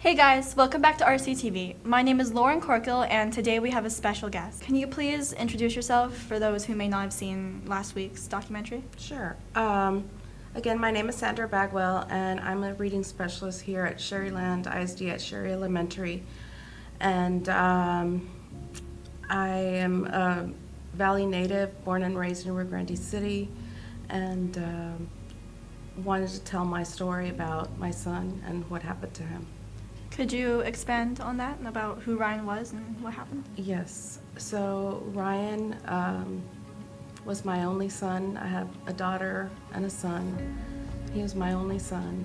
Hey guys, welcome back to RCTV. My name is Lauren Corkill, and today we have a special guest. Can you please introduce yourself for those who may not have seen last week's documentary? Sure. Again, my name is Sandra Bagwell, and I'm a reading specialist here at Sherryland ISD at Sherry Elementary. And I am a Valley native, born and raised in Rio Grande City, and wanted to tell my story about my son and what happened to him. Could you expand on that and about who Ryan was and what happened? Yes. So Ryan was my only son. I have a daughter and a son. He was my only son.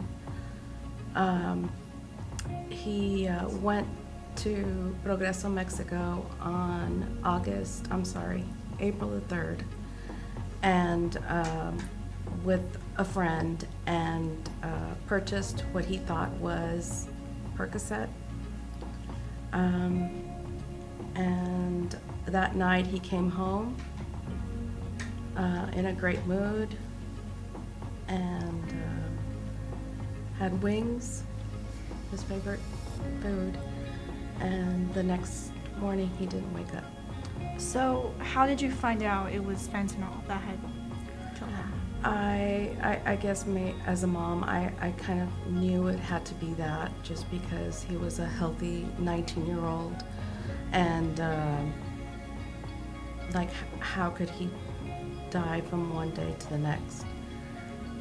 He went to Progreso, Mexico on April the 3rd, and with a friend, and purchased what he thought was Percocet. And that night he came home in a great mood and had wings, his favorite food, and the next morning he didn't wake up. So, how did you find out it was fentanyl that had killed him? I guess as a mom, I kind of knew it had to be that, just because he was a healthy 19-year-old, and how could he die from one day to the next?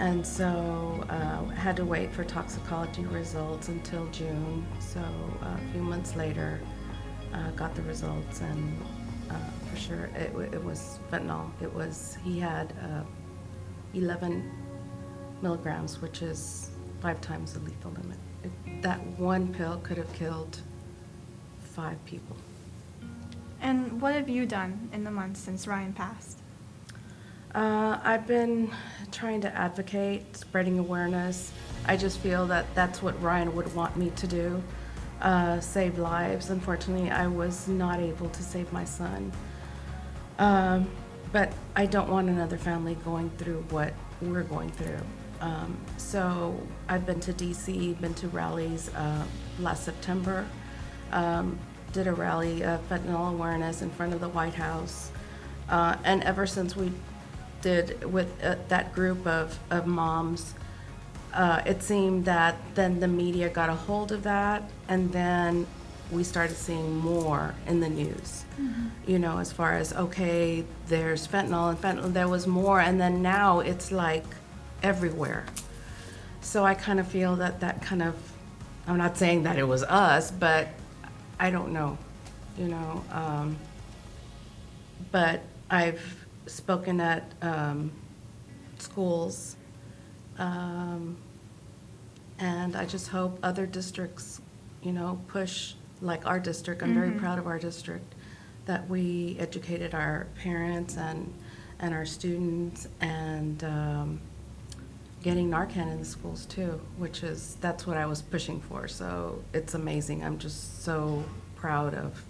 And so had to wait for toxicology results until June. So a few months later, got the results, and for sure it was fentanyl. He had 11 milligrams, which is 5 times the lethal limit. That one pill could have killed 5 people. And what have you done in the months since Ryan passed? I've been trying to advocate, spreading awareness. I just feel that that's what Ryan would want me to do, save lives. Unfortunately, I was not able to save my son. But I don't want another family going through what we're going through. So I've been to DC, been to rallies last September, did a rally of fentanyl awareness in front of the White House. And ever since we did with that group of moms, it seemed that then the media got a hold of that, and then we started seeing more in the news. Mm-hmm. You know, as far as, okay, there's fentanyl, there was more, and then now it's like everywhere. So I kind of feel that kind of, I'm not saying that it was us, but I don't know, you know. But I've spoken at schools, and I just hope other districts, you know, push like our district. I'm very proud of our district, that we educated our parents and our students, and getting Narcan in the schools too, that's what I was pushing for. So it's amazing. I'm just so proud of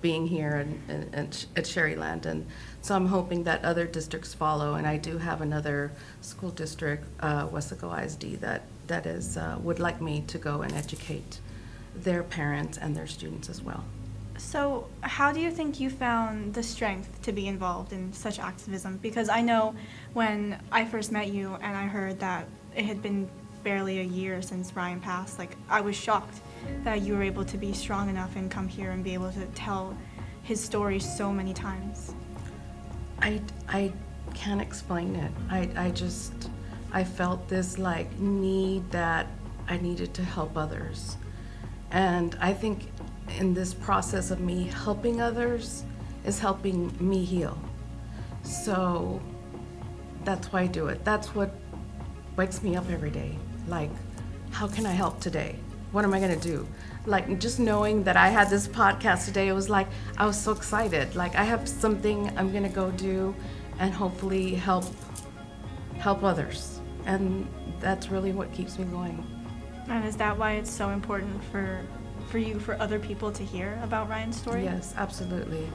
being here and at Sherryland, and so I'm hoping that other districts follow. And I do have another school district, Wesco ISD, that is would like me to go and educate their parents and their students as well. So how do you think you found the strength to be involved in such activism? Because I know when I first met you and I heard that it had been barely a year since Ryan passed, like, I was shocked that you were able to be strong enough and come here and be able to tell his story so many times. I can't explain it. I felt this like need that I needed to help others. And I think in this process of me helping others is helping me heal. So that's why I do it. That's what wakes me up every day. Like, how can I help today? What am I gonna do? Like, just knowing that I had this podcast today, it was like, I was so excited. Like, I have something I'm gonna go do and hopefully help others. And that's really what keeps me going. And is that why it's so important for other people to hear about Ryan's story? Yes, absolutely.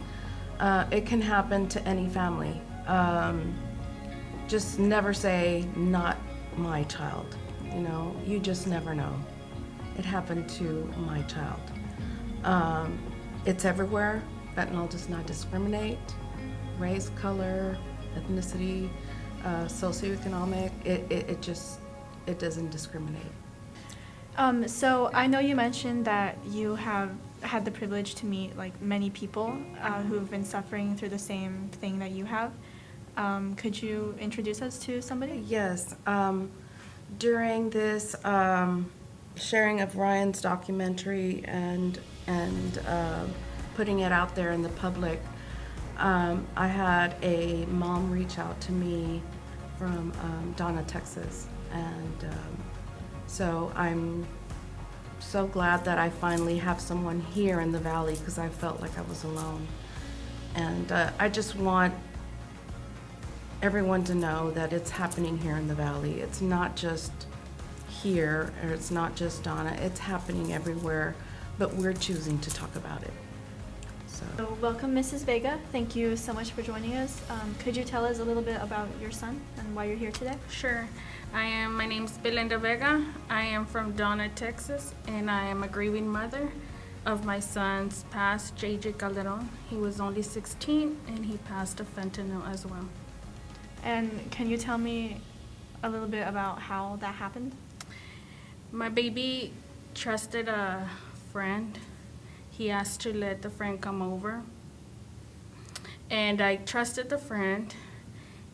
It can happen to any family. Just never say, not my child. You know, you just never know. it happened to my child. It's everywhere. Fentanyl does not discriminate. Race, color, ethnicity, socioeconomic, it doesn't discriminate. So I know you mentioned that you have had the privilege to meet like many people who've been suffering through the same thing that you have. Could you introduce us to somebody? Yes. During this sharing of Ryan's documentary and putting it out there in the public, I had a mom reach out to me from Donna, Texas, and so I'm so glad that I finally have someone here in the Valley, because I felt like I was alone. And I just want everyone to know that it's happening here in the Valley. It's not just here, or it's not just Donna, it's happening everywhere, but we're choosing to talk about it. So welcome, Mrs. Vega. Thank you so much for joining us. Could you tell us a little bit about your son and why you're here today? Sure. My name's Belinda Vega. I am from Donna, Texas, and I am a grieving mother of my son's passed, JJ Calderon. He was only 16, and he passed of fentanyl as well. And can you tell me a little bit about how that happened? My baby trusted a friend. He asked to let the friend come over, and I trusted the friend,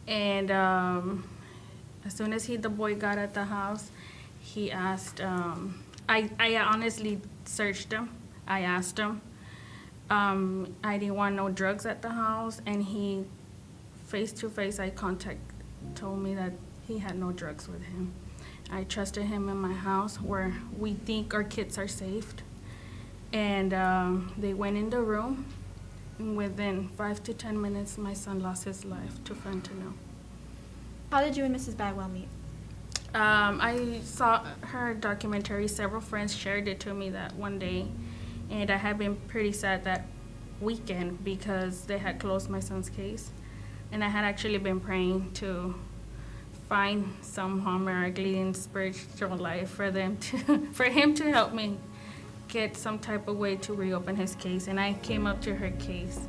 and as soon as the boy got at the house, he asked, I honestly searched him. I asked him. I didn't want no drugs at the house, and he, face-to-face eye contact, told me that he had no drugs with him. I trusted him in my house where we think our kids are safe. And they went in the room, and within 5 to 10 minutes, my son lost his life to fentanyl. How did you and Mrs. Bagwell meet? I saw her documentary. Several friends shared it to me that one day, and I had been pretty sad that weekend because they had closed my son's case, and I had actually been praying to find some miracle in spiritual life for him to help me get some type of way to reopen his case. And I came up to her case.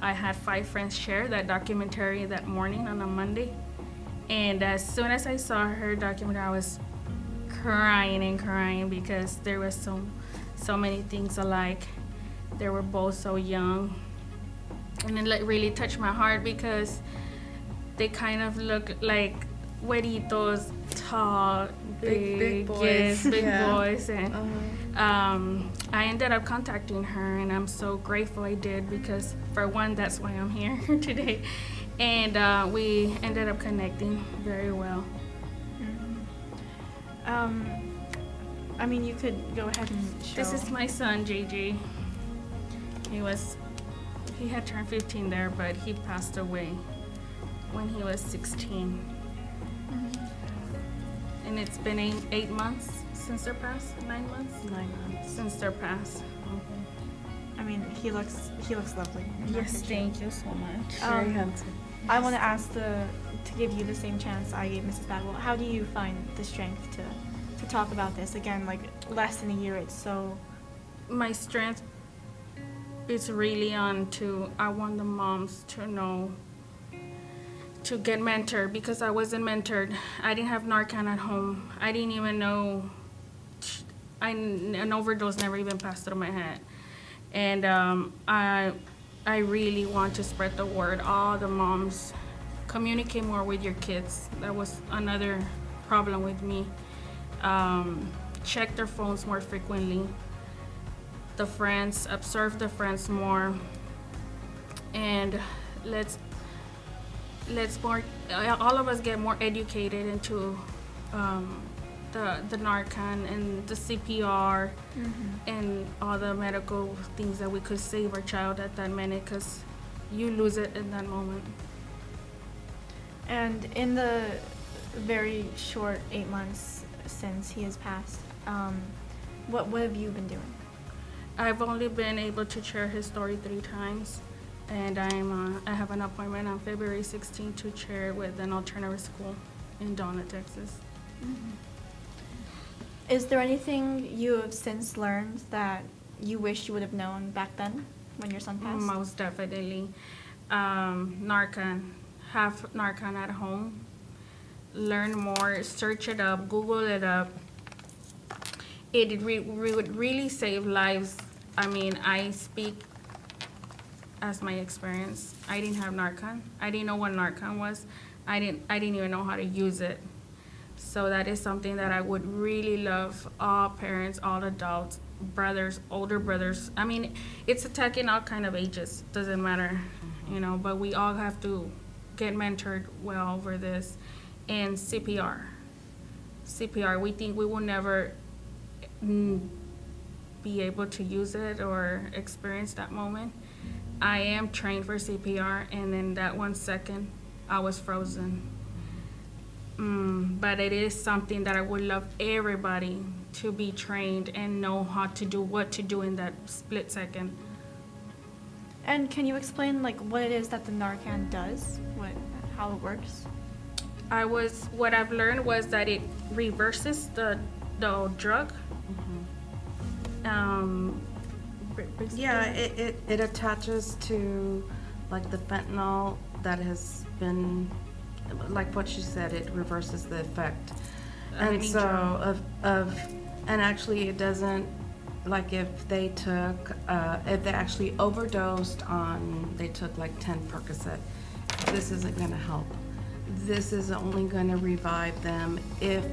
I had 5 friends share that documentary that morning on a Monday, and as soon as I saw her documentary, I was crying and crying because there was so many things alike. They were both so young, and it really touched my heart because they kind of look like güeritos, tall, Big boys. yes, big Yeah. boys. And I ended up contacting her, and I'm so grateful I did because, for one, that's why I'm here today. And we ended up connecting very well. I mean, you could go ahead and show. This is my son, JJ. He had turned 15 there, but he passed away when he was 16. And it's been 8 months since their pass. 9 months? 9 months. Since their pass. I mean, he looks lovely. in that Yes, picture. thank you so much. Very handsome. I want to ask to give you the same chance I gave Mrs. Bagwell. How do you find the strength to talk about this again? Like less than a year, it's so. My strength is really I want the moms to know, to get mentored, because I wasn't mentored. I didn't have Narcan at home. I didn't even know, an overdose never even passed through my head. And I really want to spread the word. All the moms, communicate more with your kids. That was another problem with me. Check their phones more frequently. The friends, observe the friends more, and let's more, all of us get more educated into the Narcan and the CPR and all the medical things that we could save our child at that minute, because you lose it in that moment. And in the very short 8 months since he has passed, what have you been doing? I've only been able to share his story 3 times, and I have an appointment on February 16th to share it with an alternative school in Donna, Texas. Is there anything you have since learned that you wish you would have known back then when your son passed? Most definitely. Narcan. Have Narcan at home. Learn more. Search it up. Google it up. It would really save lives. I mean, I speak as my experience. I didn't have Narcan. I didn't know what Narcan was. I didn't even know how to use it. So that is something that I would really love all parents, all adults, brothers, older brothers. I mean, it's attacking all kind of ages. Doesn't matter, you know. But we all have to get mentored well over this. And CPR. CPR. We think we will never be able to use it or experience that moment. I am trained for CPR, and in that 1 second, I was frozen. But it is something that I would love everybody to be trained and know how to do what to do in that split second. And can you explain like what it is that the Narcan does? How it works? What I've learned was that it reverses the drug. Yeah, it attaches to like the fentanyl that has been, like what she said, it reverses the effect. And so and actually it doesn't, like if they actually overdosed they took like 10 Percocet, this isn't gonna help. This is only gonna revive them if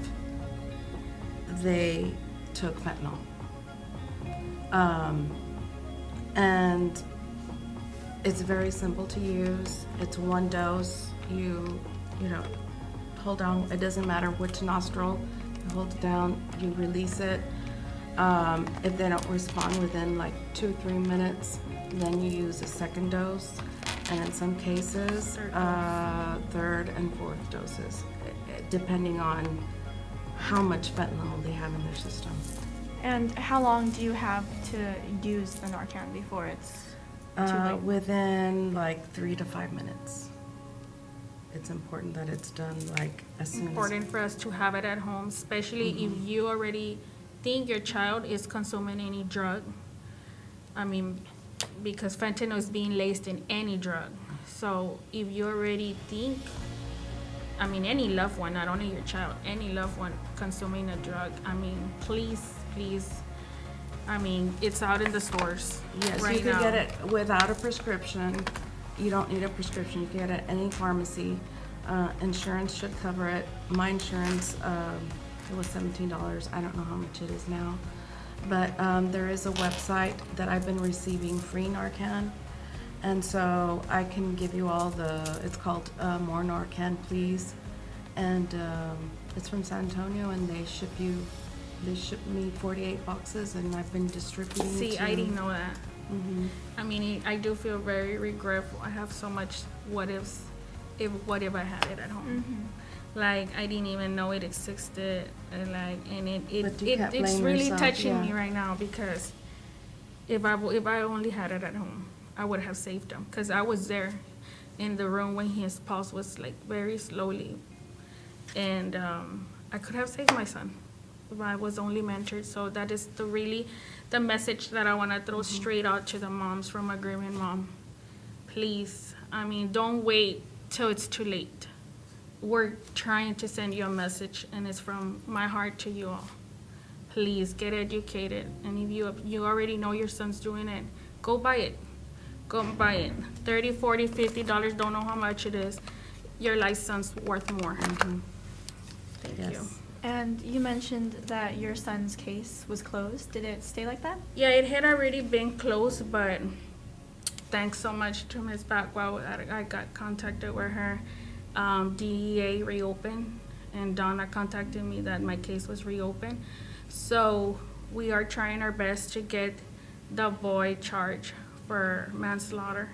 they took fentanyl. And it's very simple to use. It's one dose. You know, hold down. It doesn't matter which nostril. You hold it down. You release it. If they don't respond within like 2-3 minutes, then you use a second dose. And in some cases, third and fourth doses, depending on how much fentanyl they have in their system. And how long do you have to use the Narcan before it's too late? Within like 3 to 5 minutes. It's important that it's done like as soon as. Important for us to have it at home, especially if you already think your child is consuming any drug. I mean, because fentanyl is being laced in any drug. So if you already think, I mean, any loved one, not only your child, any loved one consuming a drug, I mean, please, I mean, it's out in the stores. Yes, right you can now. get it without a prescription. You don't need a prescription. You can get it at any pharmacy. Insurance should cover it. My insurance, it was $17. I don't know how much it is now. But there is a website that I've been receiving free Narcan. And so I can give you all it's called More Narcan, Please. And it's from San Antonio, and they ship me 48 boxes, and I've been distributing. See, I didn't know that. Mm-hmm. I mean, I do feel very regretful. I have so much what ifs. What if I had it at home? Like, I didn't even know it existed, and it's really touching me right now, because if I only had it at home, I would have saved him, because I was there in the room when his pulse was like very slowly, and I could have saved my son if I was only mentored. So that is the message that I want to throw straight out to the moms from Agreement Mom. Please, I mean, don't wait till it's too late. We're trying to send you a message, and it's from my heart to you all. Please get educated, and if you already know your son's doing it, go buy it. Go buy it. $30, $40, $50, don't know how much it is. Your license worth more. Thank you. And you mentioned that your son's case was closed. Did it stay like that? Yeah, it had already been closed, but thanks so much to Ms. Backwell that I got contacted with her. DEA reopened, and Donna contacted me that my case was reopened. So we are trying our best to get the boy charged for manslaughter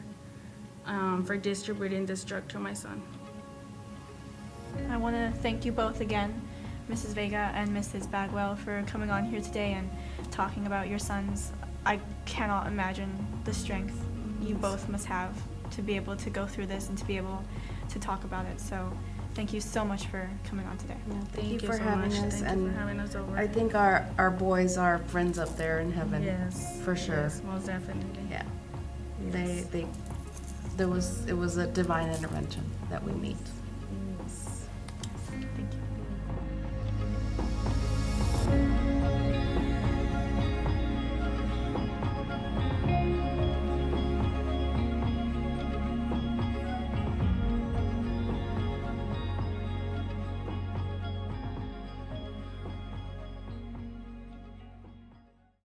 for distributing this drug to my son. I want to thank you both again, Mrs. Vega and Mrs. Bagwell, for coming on here today and talking about your sons. I cannot imagine the strength you both must have to be able to go through this and to be able to talk about it. So Thank you so much for coming on today. Yeah, thank you for so having much. us, Thank and you for having us over. I think our boys are friends up there in heaven. Yes, for sure. Yes, most definitely. Yeah, Yes. it was a divine intervention that we meet.